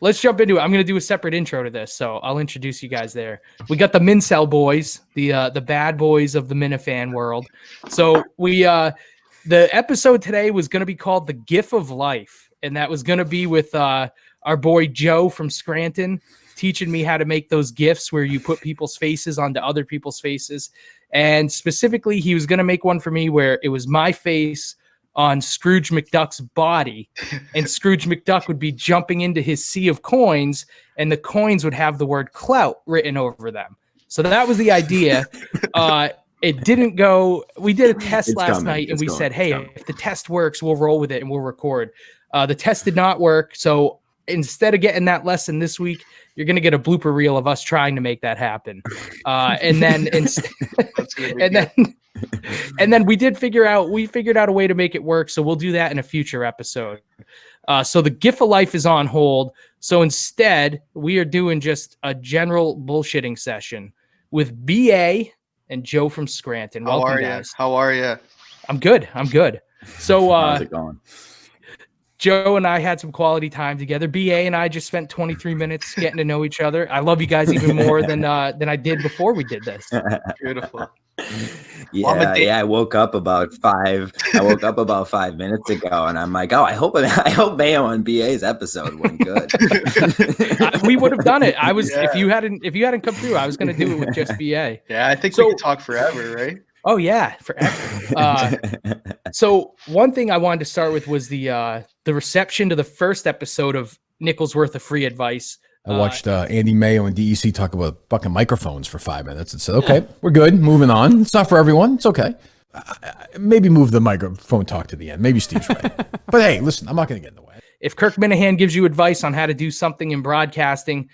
let's jump into it. I'm going to do a separate intro to this, so I'll introduce you guys there. We got the Mincel boys, the bad boys of the Minifan world. So the episode today was going to be called The GIF of Life, and that was going to be with our boy Joe from Scranton teaching me how to make those GIFs where you put people's faces onto other people's faces. And specifically, he was going to make one for me where it was my face on Scrooge McDuck's body, and Scrooge McDuck would be jumping into his sea of coins, and the coins would have the word clout written over them. So that was the idea. It didn't go. We did a test last night, and we said, hey, if the test works, we'll roll with it and we'll record. The test did not work. So instead of getting that lesson this week, you're going to get a blooper reel of us trying to make that happen. And then we figured out a way to make it work. So we'll do that in a future episode. So the GIF of Life is on hold. So instead, we are doing just a general bullshitting session with BA and Joe from Scranton. Welcome, guys. How are you? I'm good. So how's it going? Joe and I had some quality time together. BA and I just spent 23 minutes getting to know each other. I love you guys even more than I did before we did this. Beautiful. Yeah. I woke up about 5 minutes ago, and I'm like, oh, I hope Mayo on BA's episode went good. We would have done it. If you hadn't come through, I was going to do it with just BA. Yeah, I think we could talk forever, right? Oh yeah, forever. So one thing I wanted to start with was the reception to the first episode of Nickels Worth of Free Advice. I watched Andy Mayo and DEC talk about fucking microphones for 5 minutes and said, okay, we're good. Moving on. It's not for everyone. It's okay. Maybe move the microphone talk to the end. Maybe Steve's right. But hey, listen, I'm not going to get in the way. If Kirk Minahan gives you advice on how to do something in broadcasting,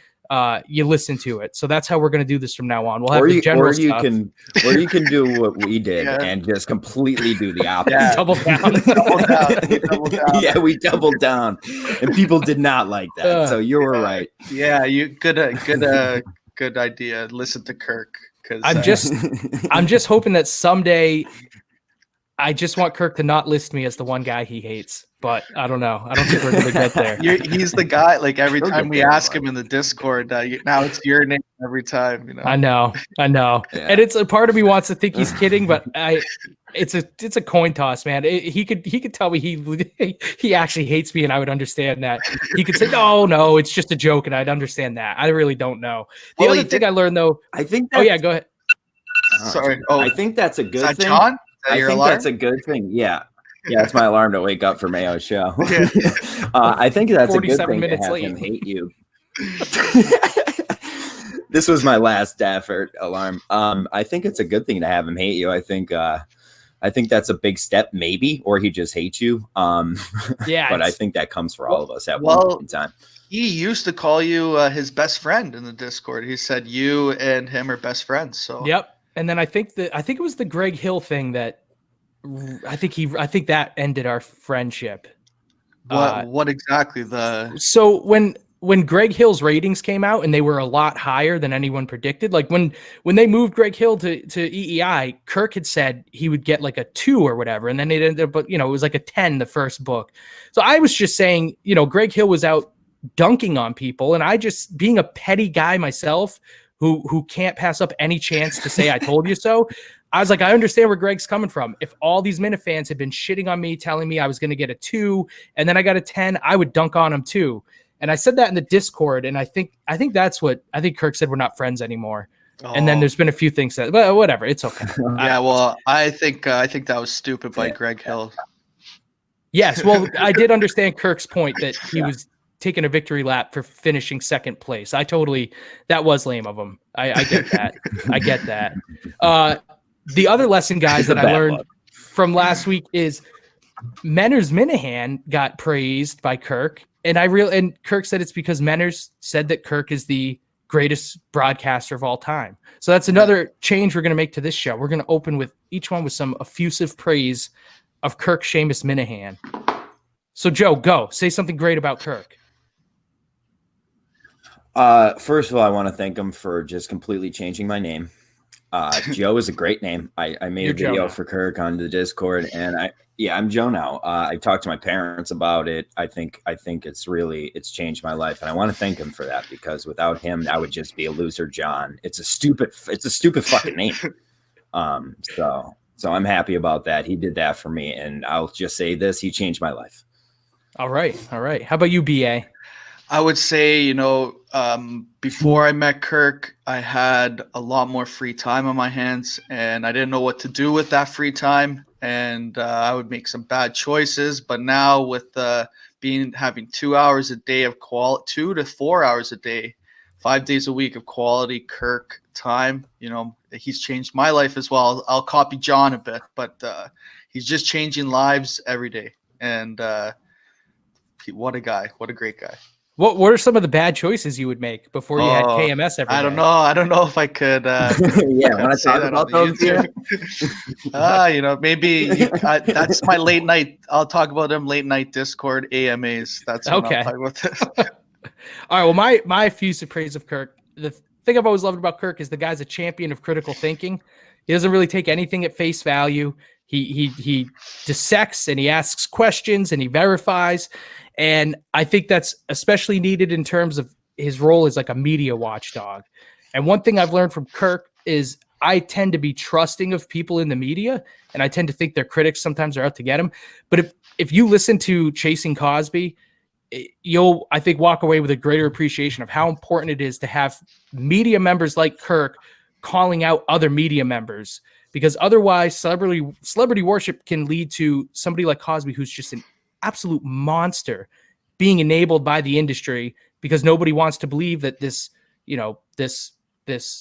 you listen to it. So that's how we're going to do this from now on. We'll have the general stuff. Or you can do what we did and just completely do the opposite. Yeah. Double down. Double down. Yeah, we doubled down, and people did not like that. So you were right. Yeah, good idea. Listen to Kirk. I'm just hoping that someday. I just want Kirk to not list me as the one guy he hates, but I don't know. I don't think we're going to get there. He's the guy, like every time we ask him in the Discord, now it's your name every time. You know. I know. Yeah. And it's a part of me wants to think he's kidding, but it's a coin toss, man. He could tell me he actually hates me, and I would understand that. He could say, no, it's just a joke, and I'd understand that. I really don't know. The other thing I learned though, I think. Oh yeah, go ahead. Sorry. I think that's a good thing. John? I think that's a good thing. Yeah, it's my alarm to wake up for Mayo's show. I think that's a good thing to have him hate you. This was my last effort alarm. I think it's a good thing to have him hate you. I think that's a big step, maybe, or he just hates you. Yeah, but I think that comes for all of us at one point in time. He used to call you his best friend in the Discord. He said you and him are best friends. So yep. And then I think it was the Greg Hill thing that I think that ended our friendship. What exactly So when Greg Hill's ratings came out and they were a lot higher than anyone predicted, like when they moved Greg Hill to EEI, Kirk had said he would get like a 2 or whatever, and then it ended up, but it was like a 10 the first book. So I was just saying, Greg Hill was out dunking on people, and I just, being a petty guy myself, who can't pass up any chance to say I told you so. I was like, I understand where Greg's coming from. If all these Minifans had been shitting on me, telling me I was going to get a 2, and then I got a 10, I would dunk on him too. And I said that in the Discord, and I think that's what I think Kirk said. We're not friends anymore. Oh. And then there's been a few things that, but whatever, it's okay. Yeah, well, I think that was stupid by Greg Hill. Yes, well, I did understand Kirk's point that he was taking a victory lap for finishing second place. That was lame of him. I get that. I get that. The other lesson, guys, that I learned from last week is Menner's Minahan got praised by Kirk, and Kirk said it's because Menner's said that Kirk is the greatest broadcaster of all time. So that's another change we're going to make to this show. We're going to open with each one with some effusive praise of Kirk Seamus Minahan. So Joe, go say something great about Kirk. First of all, I want to thank him for just completely changing my name. Joe is a great name. I made You're a video Joe now. for Kirk on the Discord, and I'm Joe now. I talked to my parents about it. I think it's changed my life, and I want to thank him for that, because without him, I would just be a loser, John. It's a stupid fucking name. So I'm happy about that. He did that for me, and I'll just say this: he changed my life. All right. How about you, BA? I would say, before I met Kirk, I had a lot more free time on my hands, and I didn't know what to do with that free time, and I would make some bad choices. But now with having 2 hours a day of 2 to 4 hours a day, 5 days a week of quality Kirk time, he's changed my life as well. I'll copy John a bit, but he's just changing lives every day. And what a guy! What a great guy! What are some of the bad choices you would make before you had KMS every day? I don't know if I could. Yeah, want to talk about those? Maybe that's my late night. I'll talk about them late night Discord AMAs. That's when I'll talk about this. All right. Well, my effusive praise of Kirk. The thing I've always loved about Kirk is the guy's a champion of critical thinking. He doesn't really take anything at face value. He dissects and he asks questions and he verifies. And I think that's especially needed in terms of his role as like a media watchdog. And one thing I've learned from Kirk is I tend to be trusting of people in the media, and I tend to think their critics sometimes are out to get him. But if you listen to Chasing Cosby, you'll, I think, walk away with a greater appreciation of how important it is to have media members like Kirk calling out other media members, because otherwise celebrity worship can lead to somebody like Cosby, who's just an absolute monster, being enabled by the industry because nobody wants to believe that this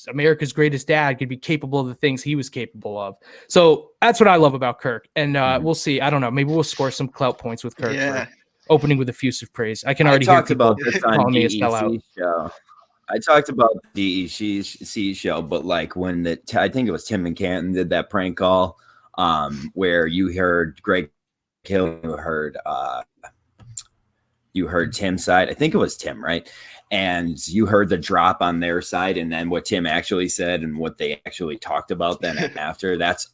America's Greatest Dad could be capable of the things he was capable of. So that's what I love about Kirk. And we'll see. I don't know. Maybe we'll score some clout points with Kirk for opening with effusive praise. I can already hear people about this on calling me a sellout. Show. I talked about the DEC show, but like when I think it was Tim and Canton did that prank call, where you heard Greg Hill, you heard Tim's side. I think it was Tim, right? And you heard the drop on their side, and then what Tim actually said and what they actually talked about then after. That's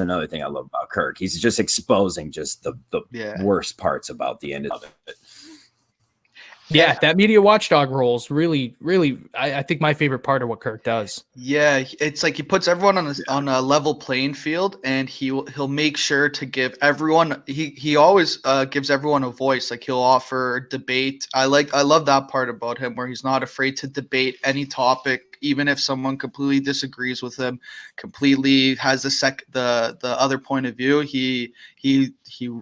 another thing I love about Kirk. He's just exposing just the worst parts about the end of it. Yeah, that media watchdog role is really, really, I think, my favorite part of what Kirk does. Yeah, it's like he puts everyone on a level playing field, and he'll make sure to give everyone. He always gives everyone a voice. Like he'll offer debate. I love that part about him, where he's not afraid to debate any topic, even if someone completely disagrees with him, completely has the other point of view. He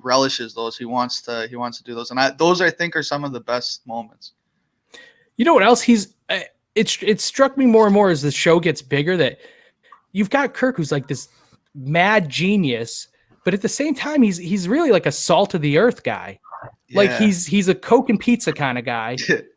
relishes those. He wants to do those, and those I think are some of the best moments. You know what else? It struck me more and more as the show gets bigger that you've got Kirk, who's like this mad genius, but at the same time he's really like a salt of the earth guy. Yeah. Like he's a Coke and pizza kind of guy.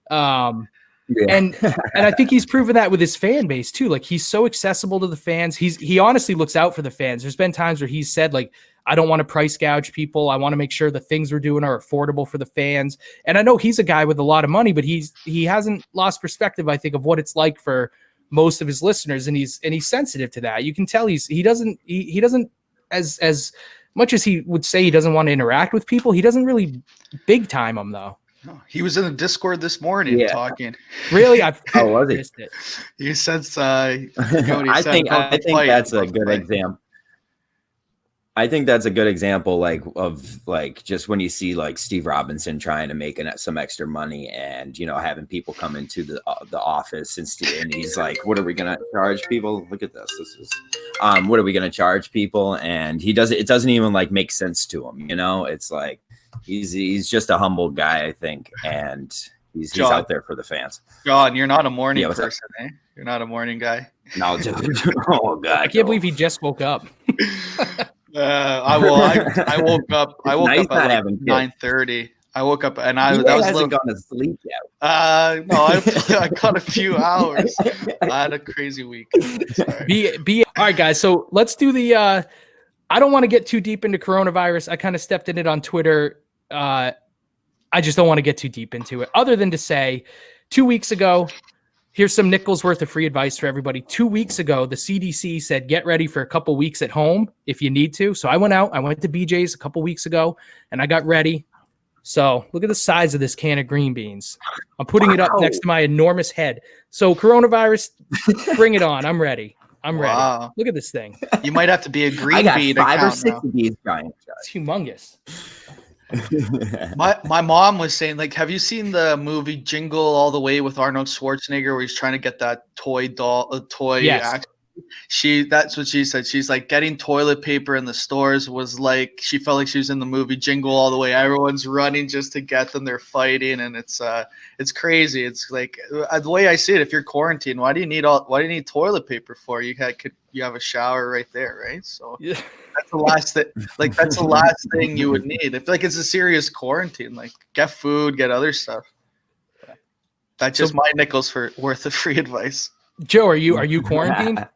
And I think he's proven that with his fan base too. Like he's so accessible to the fans. He honestly looks out for the fans. There's been times where he's said like, I don't want to price gouge people. I want to make sure the things we're doing are affordable for the fans. And I know he's a guy with a lot of money, but he hasn't lost perspective, I think, of what it's like for most of his listeners. And he's sensitive to that. You can tell he doesn't as much as he would say he doesn't want to interact with people. He doesn't really big time them though. No, he was in the Discord this morning talking. Really? Was he? Missed it. He says, I think that's a good example. I think that's a good example, of just when you see like Steve Robinson trying to make some extra money, and having people come into the office and he's like, "What are we gonna charge people? Look at this. This is what are we gonna charge people?" And it doesn't even like make sense to him. It's like he's just a humble guy, I think, and he's out there for the fans. John, you're not a morning person, eh? You're not a morning guy. No, oh god, I can't believe he just woke up. I woke up at like 9:30. I woke up and that was hasn't gone to sleep yet. No, I got a few hours. I had a crazy week. All right, guys. So let's do the. I don't want to get too deep into coronavirus. I kind of stepped in it on Twitter. I just don't want to get too deep into it, other than to say 2 weeks ago, Here's some nickels worth of free advice for everybody. 2 weeks ago, the CDC said, get ready for a couple weeks at home if you need to. So I went to BJ's a couple weeks ago and I got ready. So look at the size of this can of green beans. I'm putting it up next to my enormous head. So coronavirus, bring it on. I'm ready. I'm ready. Look at this thing. You might have to be a green bean. I got 5 or 6 of these giant guys. It's humongous. My mom was saying, like, have you seen the movie Jingle All the Way with Arnold Schwarzenegger, where he's trying to get that toy doll, Yes. That's what she said. She's like, getting toilet paper in the stores was like, she felt like she was in the movie Jingle All the Way. Everyone's running just to get them. They're fighting, and it's crazy. It's like, the way I see it, if you're quarantined, why do you need toilet paper for? You have a shower right there, right? So yeah. That's the last thing. Like, that's the last thing you would need. If like it's a serious quarantine, like get food, get other stuff. That's just my nickels worth of free advice. Joe, are you quarantined?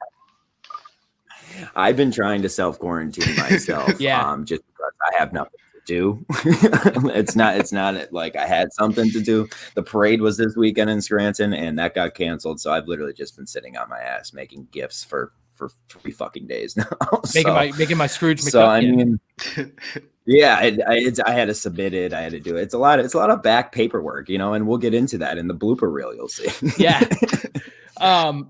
I've been trying to self-quarantine myself. Just because I have nothing to do. It's not like I had something to do. The parade was this weekend in Scranton and that got canceled. So I've literally just been sitting on my ass making gifts for 3 fucking days now. Making my Scrooge McDuck. So I mean, yeah, I had to submit it. I had to do it. It's a lot of back paperwork, and we'll get into that in the blooper reel. You'll see. Yeah. I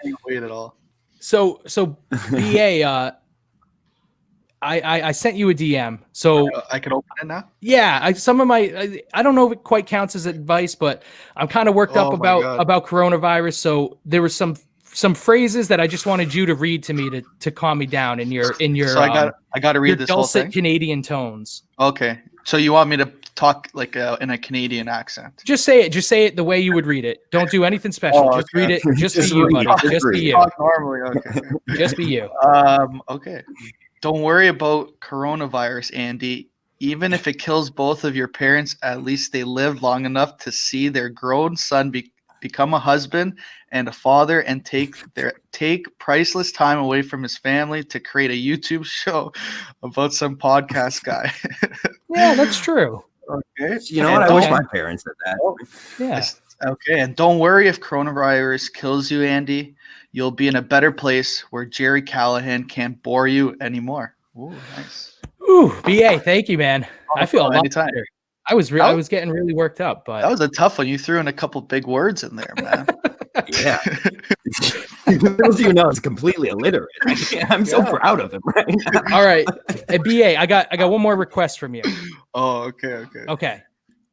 can't wait at all. So BA, I sent you a DM. So I can open it now. Yeah, I don't know if it quite counts as advice, but I'm kind of worked up about coronavirus. So there were some phrases that I just wanted you to read to me to calm me down in your. So I got to read this whole thing. Canadian tones. Okay, so you want me to talk like in a Canadian accent? Just say it. Just say it the way you would read it. Don't do anything special. Just read it. Just be you, buddy. Just be you. Talk normally. Okay. Just be you. Okay. Don't worry about coronavirus, Andy. Even if it kills both of your parents, at least they lived long enough to see their grown son become a husband and a father and take priceless time away from his family to create a YouTube show about some podcast guy. Yeah, that's true. Okay. You know what? I wish my parents did that. Yeah. Okay. And don't worry if coronavirus kills you, Andy. You'll be in a better place where Jerry Callahan can't bore you anymore. Ooh, nice. Ooh, BA, thank you, man. I feel a lot anytime. better. I was getting really worked up, but that was a tough one. You threw in a couple big words in there, man. Yeah. Those of you know it's completely illiterate. I'm so proud of him. Right? All right. Hey, BA, I got one more request from you. Oh, okay. Okay.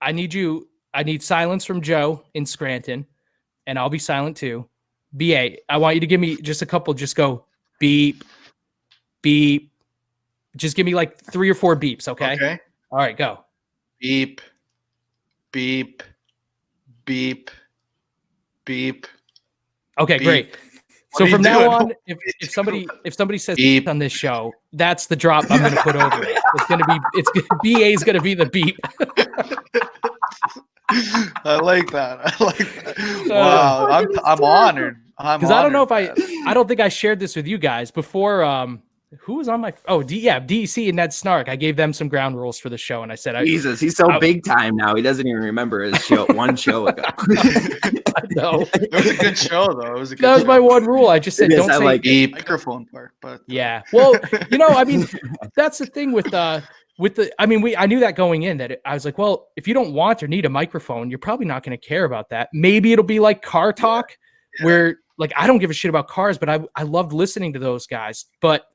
I need silence from Joe in Scranton, and I'll be silent too. BA, I want you to give me just a couple, just go beep, beep. Just give me like 3 or 4 beeps, okay? Okay. All right, go. Beep, beep, beep, beep. Okay, beep. Great. So from now on, if somebody says beep on this show, that's the drop I'm going to put over it. BA is going to be the beep. I like that. Wow, I'm honored. Because I don't know if I don't think I shared this with you guys before. Who was on my? DC and Ned Snark. I gave them some ground rules for the show, and I said, Jesus, he's so big time now. He doesn't even remember his show. One show ago. I know. It was a good show, though. That was my one rule. I just said, don't say like the microphone part. But yeah, well, I mean, that's the thing with the. I knew that going in that I was like, well, if you don't want or need a microphone, you're probably not going to care about that. Maybe it'll be like car talk, where like I don't give a shit about cars, but I loved listening to those guys. But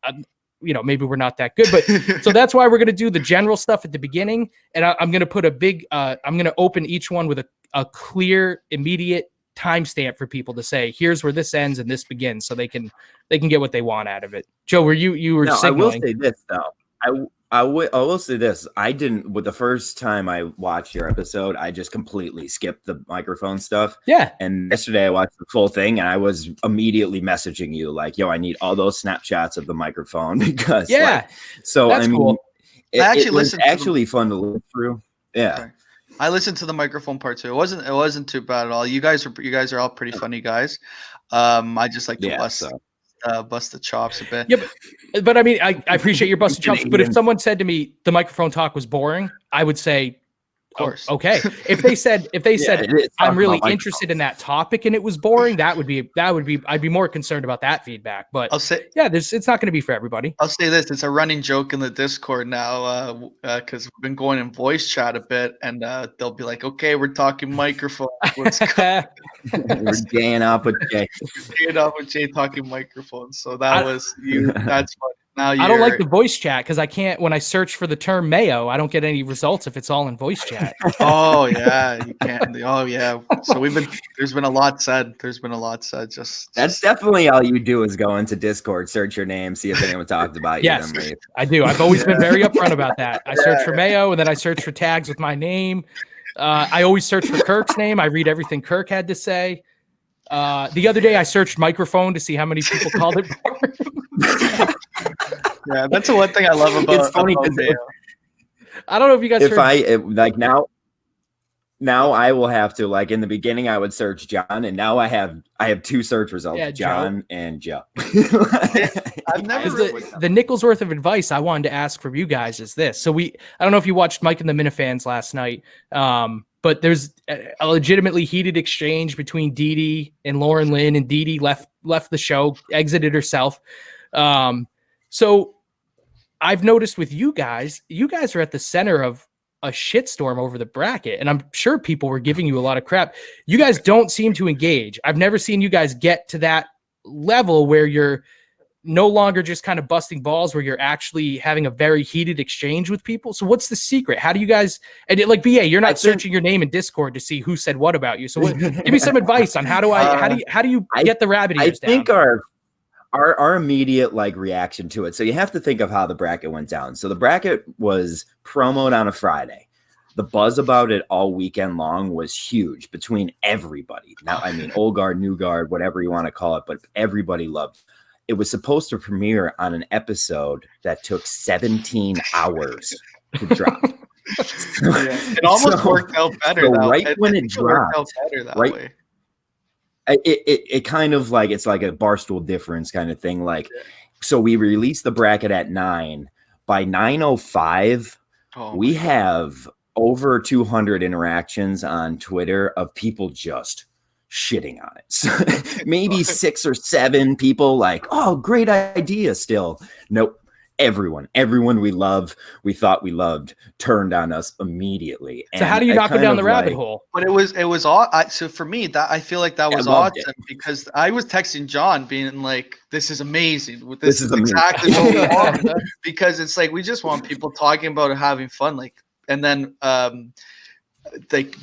maybe we're not that good. But so that's why we're going to do the general stuff at the beginning, and I'm going to put a big. I'm going to open each one with a clear, immediate timestamp for people to say, here's where this ends and this begins, so they can get what they want out of it. Joe, were you were? No, signaling. I will say this though. I will say this. I didn't, with the first time I watched your episode, I just completely skipped the microphone stuff. Yeah. And yesterday I watched the full thing and I was immediately messaging you like, yo, I need all those snapshots of the microphone because that's cool. It was actually fun to look through. Yeah. Okay. I listened to the microphone part too. It wasn't too bad at all. You guys are all pretty funny guys. I just like to bust the chops a bit. Yeah, but I mean, I appreciate your busted chops. But if someone said to me the microphone talk was boring, I would say course. Oh, okay. If they said I'm really interested in that topic and it was boring, that would be I'd be more concerned about that feedback. But I'll say, it's not going to be for everybody. I'll say this: it's a running joke in the Discord now, because we've been going in voice chat a bit, and they'll be like, "Okay, we're talking microphone. Let's go." We're gaying off with Jay. Gaying off with Jay talking microphones. So that was you. That's what. Now I don't like the voice chat because I can't. When I search for the term mayo, I don't get any results if it's all in voice chat. Oh yeah, you can't. Oh yeah. So there's been a lot said. There's been a lot said. That's definitely all you do is go into Discord, search your name, see if anyone talked about you. Yes, I do. I've always been very upfront about that. I search for mayo and then I search for tags with my name. I always search for Kirk's name. I read everything Kirk had to say. The other day I searched microphone to see how many people called it. Yeah, that's the one thing I love about. It's funny because I don't know if you guys. Now I will have to, like, in the beginning I would search John, and now I have 2 search results, John and Joe. I've never the nickel's worth of advice I wanted to ask from you guys is this. So I don't know if you watched Mike and the Minifans last night, but there's a legitimately heated exchange between Dee Dee and Lauren Lynn, and Dee Dee left the show, exited herself. So I've noticed with you guys are at the center of a shitstorm over the bracket, and I'm sure people were giving you a lot of crap. You guys don't seem to engage. I've never seen you guys get to that level where you're no longer just kind of busting balls, where you're actually having a very heated exchange with people. So what's the secret? How do you guys, and like BA, you're not searching your name in Discord to see who said what about you. So give me some advice on how do you get the rabbit ears down? I think our immediate reaction to it. So you have to think of how the bracket went down. So the bracket was promoted on a Friday. The buzz about it all weekend long was huge between everybody. Now, I mean, old guard, new guard, whatever you want to call it, but everybody loved. It was supposed to premiere on an episode that took 17 hours to drop. It almost worked out better. When it dropped, way. It kind of it's like a barstool difference kind of thing. So we released the bracket at 9. By 9:05, we have over 200 interactions on Twitter of people just shitting on it. So maybe 6 or 7 people oh, great idea. Still, nope. Everyone we thought we loved, turned on us immediately. So how do you knock them down the rabbit hole? But it was odd. So for me, that I feel like that was awesome because I was texting John, being like, "This is amazing. This is exactly what we want." Because it's we just want people talking about it, having fun, and then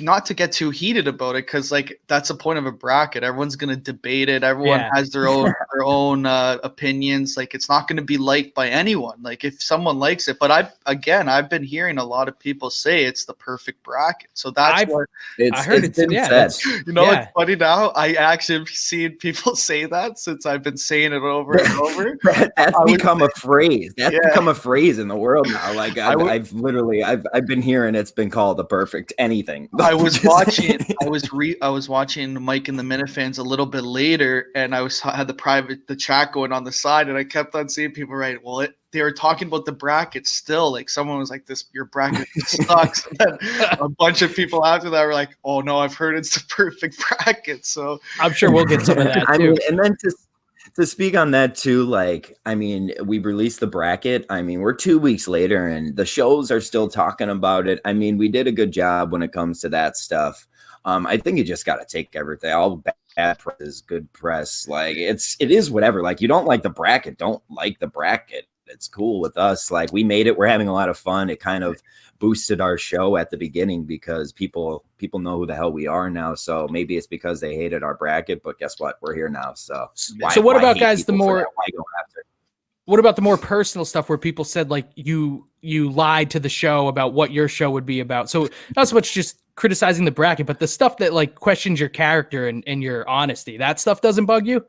not to get too heated about it, because that's the point of a bracket. Everyone's gonna debate it. Everyone has their own opinions. It's not gonna be liked by anyone. If someone likes it, but I've been hearing a lot of people say it's the perfect bracket. So that's what I heard. It's been said. It's funny now. I actually have seen people say that since I've been saying it over and over. That's become a phrase. That's become a phrase in the world now. I've been hearing it's been called the perfect anything. I was watching Mike and the Minifans a little bit later, and I had the chat going on the side, and I kept on seeing people write, well, they were talking about the bracket still. Someone was like, your bracket sucks. And then a bunch of people after that were like, oh no, I've heard it's the perfect bracket. So I'm sure we'll get some of that too. And then to speak on that too, we released the bracket. We're 2 weeks later and the shows are still talking about it. We did a good job when it comes to that stuff. I think you just got to take everything. All bad press is good press. It is whatever. You don't like the bracket, don't like the bracket. It's cool with us. We made it. We're having a lot of fun. It kind of boosted our show at the beginning because people know who the hell we are now. So maybe it's because they hated our bracket, but guess what? We're here now. So what about guys? What about the more personal stuff where people said you lied to the show about what your show would be about? So not so much just criticizing the bracket, but the stuff that questions your character and your honesty. That stuff doesn't bug you?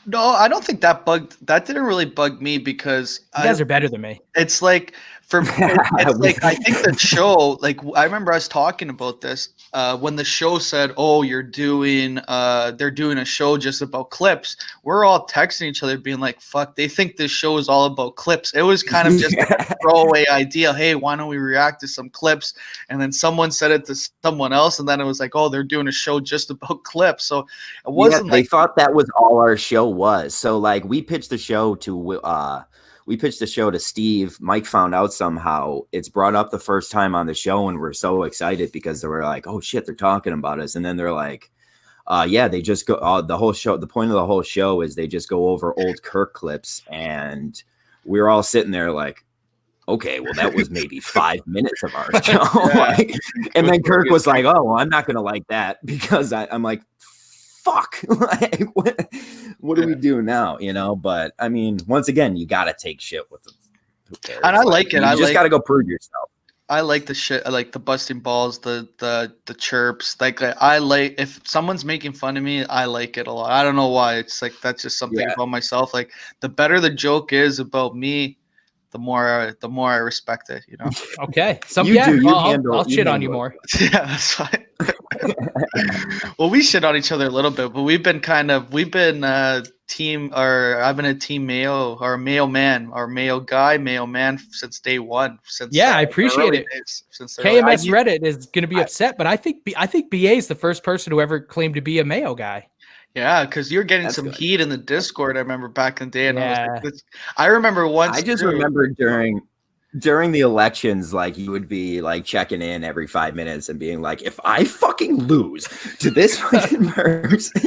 No, I don't think that didn't really bug me because You guys are better than me. It's like for me, it's like I think the show, like I remember us talking about this when the show said, "Oh, they're doing a show just about clips." We're all texting each other, being like, "Fuck!" They think this show is all about clips. It was kind of just a throwaway idea. Hey, why don't we react to some clips? And then someone said it to someone else, and then it was like, "Oh, they're doing a show just about clips." So it wasn't. They thought that was all our show was. So like we pitched the show to Steve. Mike found out somehow. It's brought up the first time on the show, and we're so excited because they were like, "Oh shit, they're talking about us." And then they're like, "Yeah, they just go the whole show. The point of the whole show is they just go over old Kirk clips." And we're all sitting there like, "Okay, well, that was maybe 5 minutes of our show." Like, and then Kirk was like, "Oh, well, I'm not gonna like that," because I'm like, fuck, like what do we do now, you know? But I mean, once again, you gotta take shit with them. Who cares? And I like it. You just gotta go prove yourself. I like the shit. I like the busting balls, the chirps. Like I like if someone's making fun of me, I like it a lot. I don't know why. It's like that's just something about myself. Like the better the joke is about me, the more I respect it. You know. Okay. I'll shit on you more. Yeah, that's fine. Well, we shit on each other a little bit, but we've been team, or I've been a team Mayo or Mayo man or Mayo guy, Mayo man since day one. I appreciate it. KMS Reddit is going to be upset, but I think BA is the first person who ever claimed to be a Mayo guy. Yeah, because you're getting some heat in the Discord. I remember back in the day, and I remember once. I just remember during the elections, like you would be like checking in every 5 minutes and being like, "If I fucking lose to this fucking person."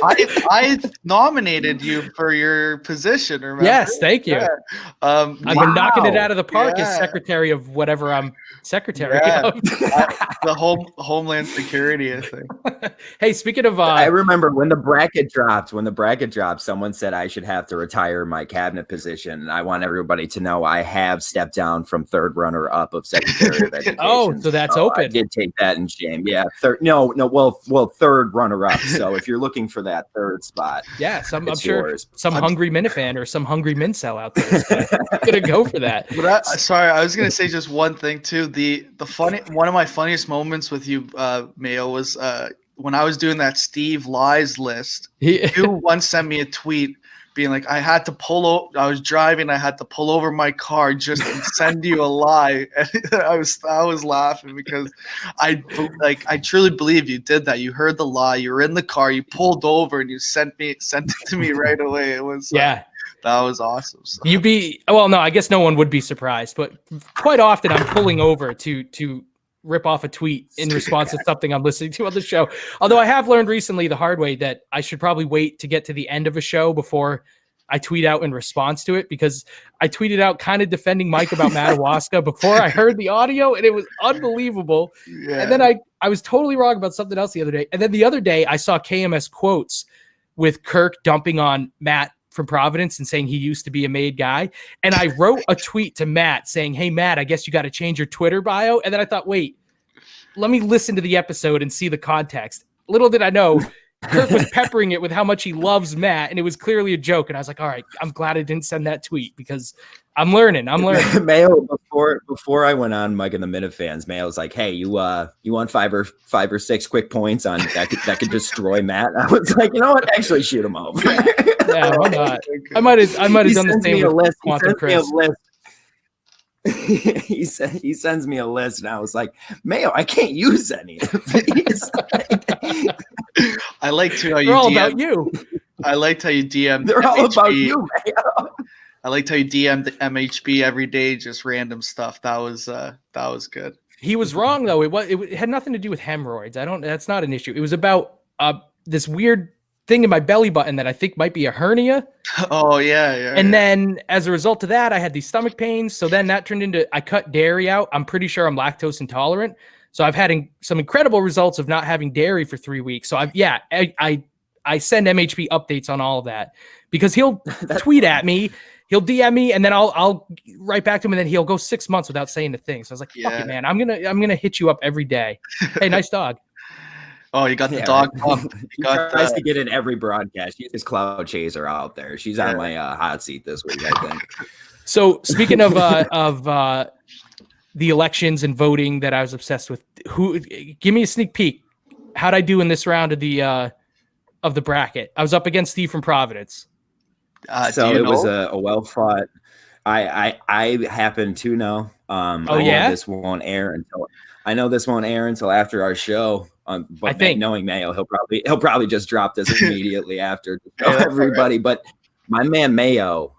I nominated you for your position. Remember? Yes, thank you. Yeah. I've been knocking it out of the park as secretary of whatever I'm secretary of. The Homeland Security, I think. Hey, speaking of, I remember when the bracket dropped, someone said I should have to retire my cabinet position. And I want everybody to know I have stepped down from third runner up of Secretary of Education. Oh, so that's open. I did take that in shame. Yeah. Third runner up. So if you're looking for that third spot, I'm sure some hungry Minifan or some hungry Mincel out there is gonna go for that. But I was gonna say just one thing too. One of my funniest moments with you, Mayo, was when I was doing that Steve lies list. You once sent me a tweet being like, I was driving, I had to pull over my car just to send you a lie. And I was laughing because I truly believe you did that. You heard the lie, you were in the car, you pulled over, and you sent it to me right away. It was that was awesome. So. No, I guess no one would be surprised, but quite often I'm pulling over to rip off a tweet in response to something I'm listening to on the show. Although I have learned recently the hard way that I should probably wait to get to the end of a show before I tweet out in response to it, because I tweeted out kind of defending Mike about Madawaska before I heard the audio, and it was unbelievable. Yeah. And then I was totally wrong about something else the other day. And then the other day I saw KMS quotes with Kirk dumping on Matt from Providence and saying he used to be a made guy. And I wrote a tweet to Matt saying, "Hey, Matt, I guess you got to change your Twitter bio." And then I thought, wait, let me listen to the episode and see the context. Little did I know, Kirk was peppering it with how much he loves Matt, and it was clearly a joke. And I was like, all right, I'm glad I didn't send that tweet because I'm learning. Mayo, before I went on Mike and the Minifans, Mayo was like, "Hey, you want five or six quick points on that could destroy Matt?" I was like, you know what? Actually, shoot him over. Yeah, why not? I might have done the same with Quantum Chris. He sends me a list, and I was like, "Mayo, I can't use any of these." I liked how you. They're all about you. I liked how you DM'd. They're all about you, Mayo. I liked how you DM'd MHB every day, just random stuff. That was good. He was wrong though. It had nothing to do with hemorrhoids. That's not an issue. It was about this weird thing in my belly button that I think might be a hernia. Oh yeah. And then as a result of that, I had these stomach pains. So then that turned into, I cut dairy out. I'm pretty sure I'm lactose intolerant. So I've had some incredible results of not having dairy for 3 weeks. So I send MHP updates on all of that because he'll tweet at me, he'll DM me, and then I'll write back to him, and then he'll go 6 months without saying a thing. So I was like, fuck it, man. I'm gonna hit you up every day. Hey, nice dog. Oh, you got the dog pump. He tries to get in every broadcast. She's his cloud chaser out there. She's on my hot seat this week, I think. So speaking of the elections and voting that I was obsessed with, give me a sneak peek. How'd I do in this round of the bracket? I was up against Steve from Providence. So it was a well fought. I happen to know. I know this won't air until after our show. But I think knowing Mayo, he'll probably just drop this immediately after everybody. Right. But my man Mayo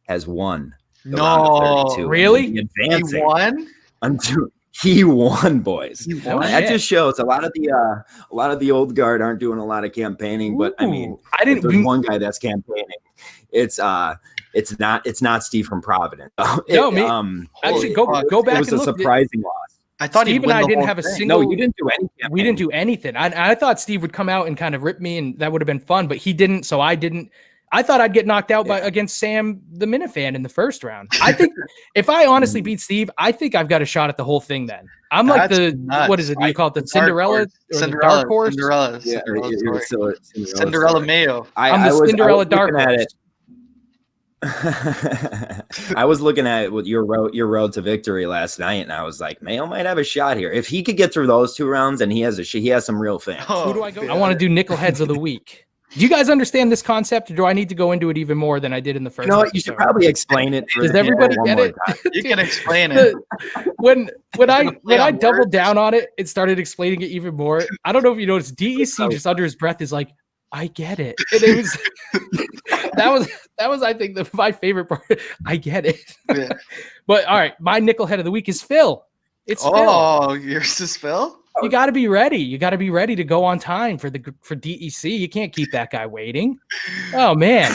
has won. No, really? He won? He won, boys. He won. That just shows a lot of the old guard aren't doing a lot of campaigning. But I mean, there's one guy that's campaigning. It's not Steve from Providence. Actually, go back. It was a surprising loss. I thought Steve and I didn't have a single. No, you didn't do anything. We didn't do anything. I thought Steve would come out and kind of rip me, and that would have been fun. But he didn't, so I didn't. I thought I'd get knocked out against Sam the Minifan in the first round. I think if I honestly beat Steve, I think I've got a shot at the whole thing. Then I'm like what is it? Do you call it the Cinderella? Dark horse? Cinderella. Cinderella Mayo. I'm the Cinderella dark horse. I was looking at it with your road to victory last night, and I was like, Mayo might have a shot here if he could get through those 2 rounds, and he has some real fans. Who do I go? I want to do nickel heads of the week. Do you guys understand this concept, or do I need to go into it even more than I did in the first? No, you should probably explain it. Does everybody get it? You can explain it. When I doubled down on it, it started explaining it even more. I don't know if you noticed. DEC just under his breath is like, I get it. And it was that was I think my favorite part. I get it. Yeah. But all right, my nickel head of the week is Phil. It's Phil. Oh, yours is Phil? You got to be ready. You got to be ready to go on time for DEC. You can't keep that guy waiting. Oh man.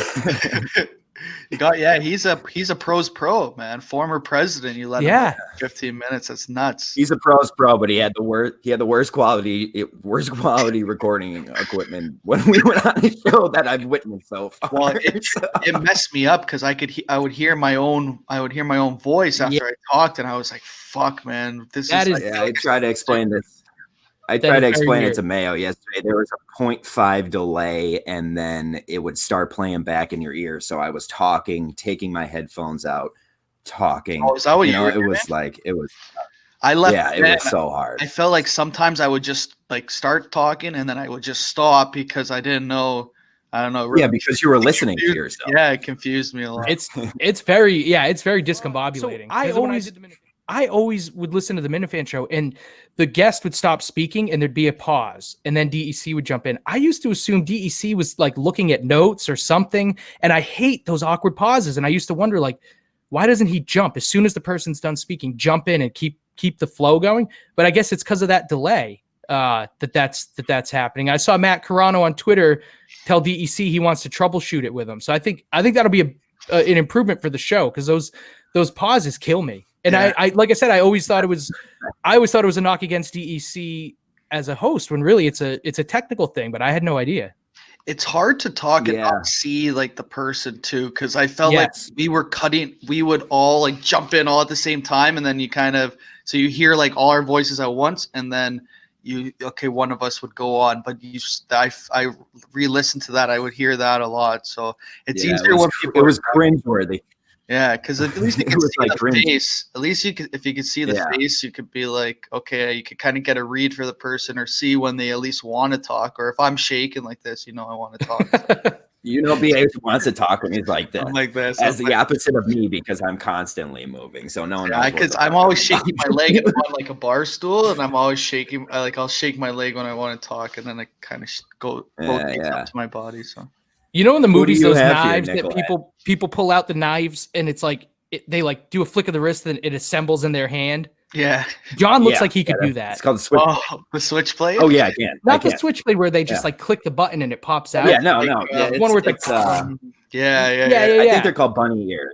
He's a pros pro, man. Former president. You let him 15 minutes. That's nuts. He's a pros pro, but he had the worst quality recording equipment when we went on the show that I've witnessed so far. Well, it messed me up because I would hear my own voice after I talked, and I was like, "Fuck, man, I tried to explain this. I tried to explain it to Mayo yesterday. There was a 0.5 delay, and then it would start playing back in your ear. So I was talking, taking my headphones out, talking. Oh, is that what you were doing? It was. I left. Yeah, it was so hard. I felt like sometimes I would just like start talking, and then I would just stop because I didn't know. I don't know. Really, because you were listening to yourself. Yeah, it confused me a lot. It's very discombobulating. So I always would listen to the Minifan show, and the guest would stop speaking, and there'd be a pause, and then DEC would jump in. I used to assume DEC was like looking at notes or something, and I hate those awkward pauses. And I used to wonder, like, why doesn't he jump as soon as the person's done speaking? Jump in and keep the flow going. But I guess it's because of that delay that's happening. I saw Matt Carano on Twitter tell DEC he wants to troubleshoot it with him. So I think that'll be an improvement for the show, because those pauses kill me. And I like I said, I always thought it was a knock against DEC as a host, when really it's a technical thing, but I had no idea. It's hard to talk and not see like the person too, because I felt like we would all like jump in all at the same time, and then so you hear like all our voices at once, and then one of us would go on, but I re-listened to that. I would hear that a lot, so it's easier when people. It was cringeworthy. Yeah, because at least you can see the face. At least if you could see the face, you could be like, okay, you could kind of get a read for the person, or see when they at least want to talk. Or if I'm shaking like this, I want to talk. BH wants to talk when he's like this. I'm like this. As the opposite of me, because I'm constantly moving. So no one knows. Because I'm always shaking my leg on like a bar stool, and I'm always shaking. I'll shake my leg when I want to talk, and then I kind of go up to my body. So. You know, in the movies, those knives that people pull out the knives, and it's like they like do a flick of the wrist and it assembles in their hand. Yeah, John looks like he could do that. It's called the switch. Oh, the switchblade. Oh yeah, I can. Not the switchblade where they just like click the button and it pops out. Yeah, no. One where it's I think they're called bunny ears.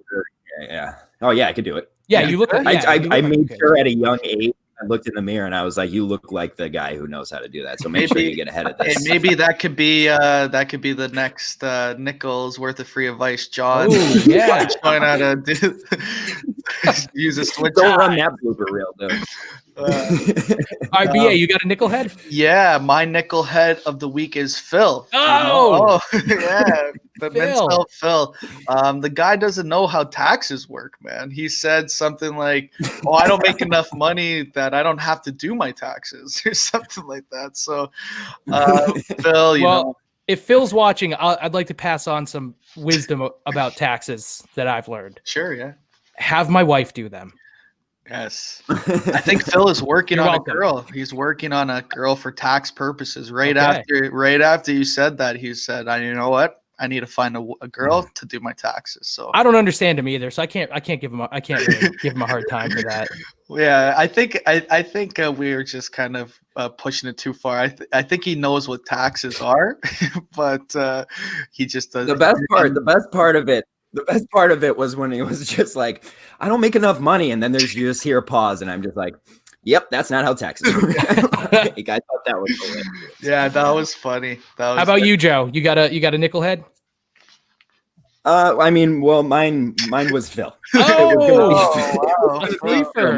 Yeah. Oh yeah, I could do it. Yeah, you look. I made sure at a young age. I looked in the mirror and I was like, "You look like the guy who knows how to do that." So make sure you get ahead of this. And maybe that could be the next nickel's worth of free advice, John. Ooh, yeah, showing how to do. Use a switch. Don't run that blooper reel, dude. All right, BA, you got a nickel head? Yeah, my nickel head of the week is Phil. Oh, Yeah, the Phil. Phil. The guy doesn't know how taxes work, man. He said something like, "Oh, I don't make enough money that I don't have to do my taxes," or something like that. So, Phil, you know. If Phil's watching, I'd like to pass on some wisdom about taxes that I've learned. Sure, yeah. Have my wife do them. Yes. I think Phil is working You're on welcome. a girl. He's working on a girl for tax purposes. Right after you said that, he said, you know what? I need to find a girl to do my taxes. So I don't understand him either, so I can't give him I can't really give him a hard time for that. Yeah, I think we were just kind of pushing it too far. I think he knows what taxes are, but he just doesn't. The best part of it was when he was just like, I don't make enough money, and then you just hear a pause, and I'm just like, yep, that's not how taxes work. Like, I thought that was hilarious. Yeah, that was funny. How about you, Joe? You got a nickel head? I mean, well, mine was Phil. Wow.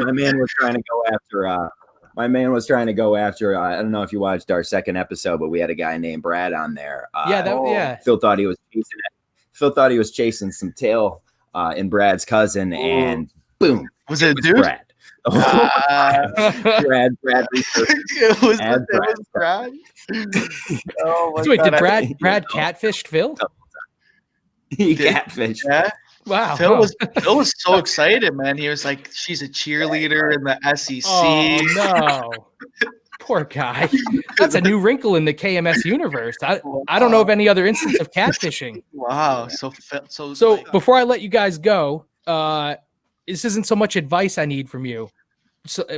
My man was trying to go after. I don't know if you watched our second episode, but we had a guy named Brad on there. Phil thought he was chasing it. Phil thought he was chasing some tail in Brad's cousin, and boom, was it dude? Brad. Brad. It was Brad. Oh my Wait, God. did Brad catfished Phil? He catfished. Yeah. Wow. Phil was so excited, man. He was like, she's a cheerleader in the SEC. Oh no. Poor guy. That's a new wrinkle in the KMS universe. I don't know of any other instance of catfishing. Wow. So before I let you guys go, this isn't so much advice I need from you.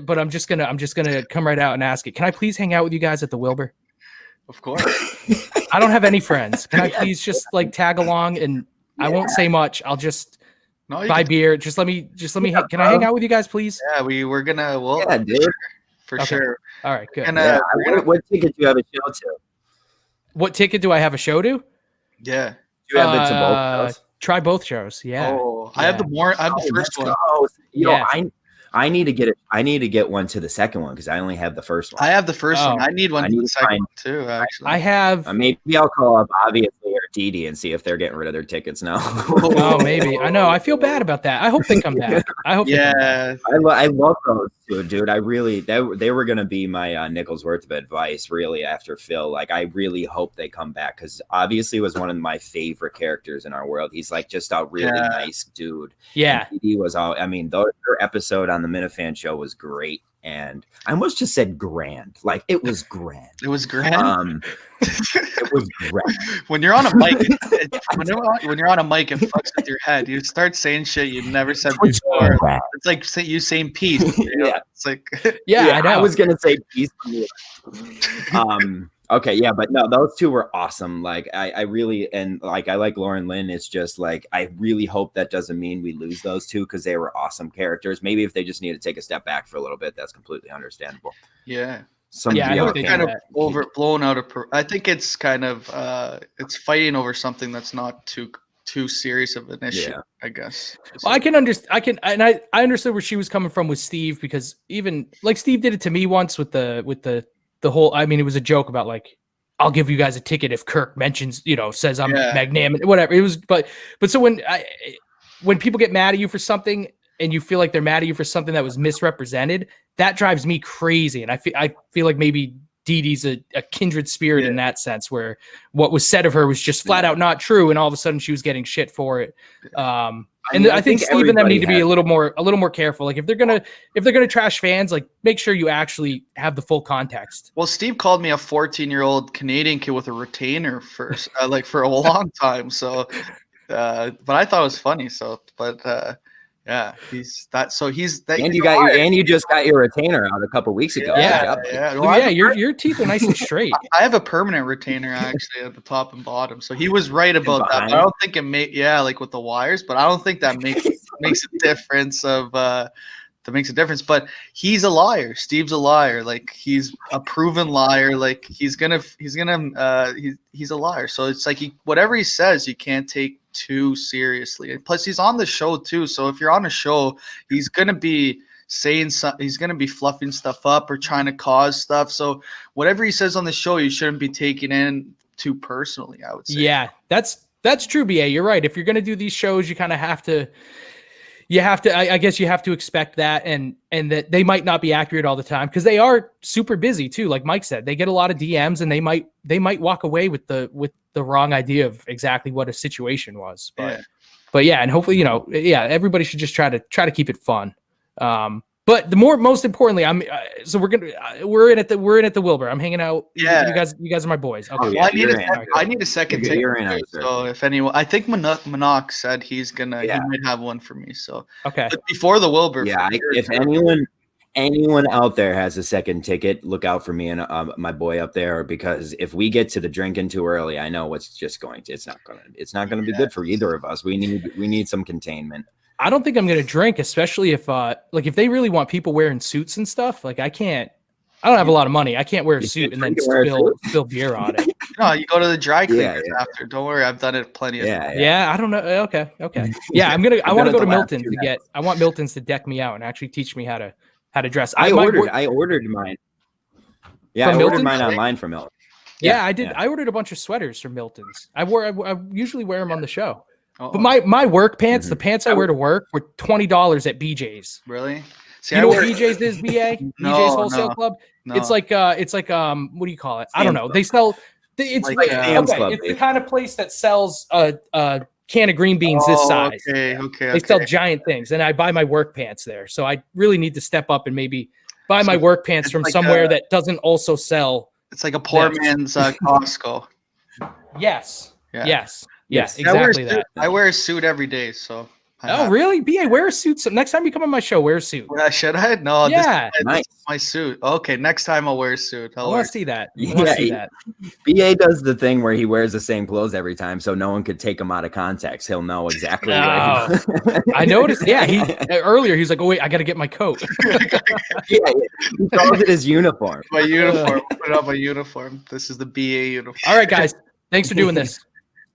But I'm just gonna come right out and ask it. Can I please hang out with you guys at the Wilbur? Of course. I don't have any friends. Can I please just like tag along, and I won't say much. I'll just buy beer. Just let me. Can I hang out with you guys, please? Yeah, we're gonna. Well, yeah, dude. For sure. All right, good. And, what ticket do you have a show to? What ticket do I have a show to? Yeah. Do you have it to both shows? Try both shows. Yeah. Oh, yeah. I have the first one. I need to get it. I need to get one to the second one because I only have the first one. I have the first one. I need one to the second one too. Actually, I have. Maybe I'll call up obviously or Didi and see if they're getting rid of their tickets now. Oh, maybe. I know. I feel bad about that. I hope they come back. I hope. Yeah. I love those two, dude. I really they were gonna be my nickel's worth of advice really after Phil. Like I really hope they come back because obviously he was one of my favorite characters in our world. He's like just a really nice dude. Yeah. He was all. I mean, their episode on the Minifan show was great. And I almost just said grand. Like it was grand. It was grand. It was grand. When you're on a mic, when you're on a mic, it fucks with your head. You start saying shit you never said before. It's like you saying peace. Yeah. It's like I know. I was gonna say peace. Okay, yeah, but no, those two were awesome. Like I really and like I like Lauren Lynn. It's just like I really hope that doesn't mean we lose those two because they were awesome characters. Maybe if they just need to take a step back for a little bit, that's completely understandable. Yeah. I think kind of overblown out of. I think it's kind of it's fighting over something that's not too serious of an issue. Yeah. I guess. Well, I can understand. I understood where she was coming from with Steve because even like Steve did it to me once with the whole. I mean, it was a joke about like I'll give you guys a ticket if Kirk mentions says I'm magnanimous, whatever it was. But so when people get mad at you for something and you feel like they're mad at you for something that was misrepresented, that drives me crazy. And I feel like maybe Dee Dee's a kindred spirit in that sense, where what was said of her was just flat out not true, and all of a sudden she was getting shit for it. I think Steve and them need to be a little more careful. Like if they're gonna trash fans, like make sure you actually have the full context. Well, Steve called me a 14-year-old Canadian kid with a retainer first, like for a long time. So, but I thought it was funny. So, but. Yeah, he's that. So he's that. And you just got your retainer out a couple weeks ago. Your teeth are nice and straight. I have a permanent retainer actually at the top and bottom. So he was right about that. But I don't think it like with the wires. But I don't think that makes a difference of that makes a difference. But he's a liar. Steve's a liar. Like, he's a proven liar. Like, he's a liar. So it's like whatever he says, you can't take too seriously. And plus, he's on the show too. So if you're on a show, he's gonna be saying something. He's gonna be fluffing stuff up or trying to cause stuff. So whatever he says on the show, you shouldn't be taking in too personally, I would say. Yeah, that's true, BA. You're right. If you're gonna do these shows, you kind of have to. I guess you have to expect that, and that they might not be accurate all the time because they are super busy too. Like Mike said, they get a lot of DMs, and they might walk away with the wrong idea of exactly what a situation was. But yeah, and hopefully, everybody should just try to keep it fun. But most importantly, we're in at the Wilbur. I'm hanging out. Yeah, you guys are my boys. Okay. Oh, yeah, I need a second ticket. So if anyone, I think Manak said he might have one for me. So okay, but before the Wilbur. Yeah, if anyone out there has a second ticket, look out for me and my boy up there, because if we get to the drinking too early, I know it's not gonna be good for either of us. We need some containment. I don't think I'm going to drink, especially if if they really want people wearing suits and stuff. Like, I don't have a lot of money. I can't wear a suit and then spill beer on it. No, you go to the dry cleaners after. Don't worry, I've done it plenty of times. Yeah, I don't know. Okay. Yeah, I want to go to Milton's I want Milton's to deck me out and actually teach me how to dress. I ordered mine. Yeah, I ordered mine online from Milton. Yeah, I did. Yeah. I ordered a bunch of sweaters from Milton's. I usually wear them on the show. Uh-oh. But my work pants, the pants I wear to work, were $20 at BJ's. Really? See, you know what BJ's is, BA? BJ's Wholesale Club? No. It's like what do you call it? I don't know. They sell it's the kind of place that sells a can of green beans this size. Okay. They sell giant things, and I buy my work pants there. So I really need to step up and maybe buy my work pants from somewhere that doesn't also sell. It's like a poor man's Costco. Yes. Yeah. Yes. Yes, exactly that. I wear a suit every day, so. Really? BA, wear a suit. So next time you come on my show, wear a suit. Should I? No. Yeah. This is my suit. Okay, next time I'll wear a suit. I want to see that. BA does the thing where he wears the same clothes every time, so no one could take him out of context. He'll know exactly. I noticed. Yeah, earlier he's like, "Oh wait, I got to get my coat." He calls it his uniform. My uniform. Put on my uniform. This is the BA uniform. All right, guys. Thanks for doing this.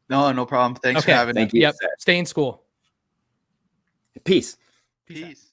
No problem. Thanks for having me. Thank you. Yep. Stay in school. Peace. Peace.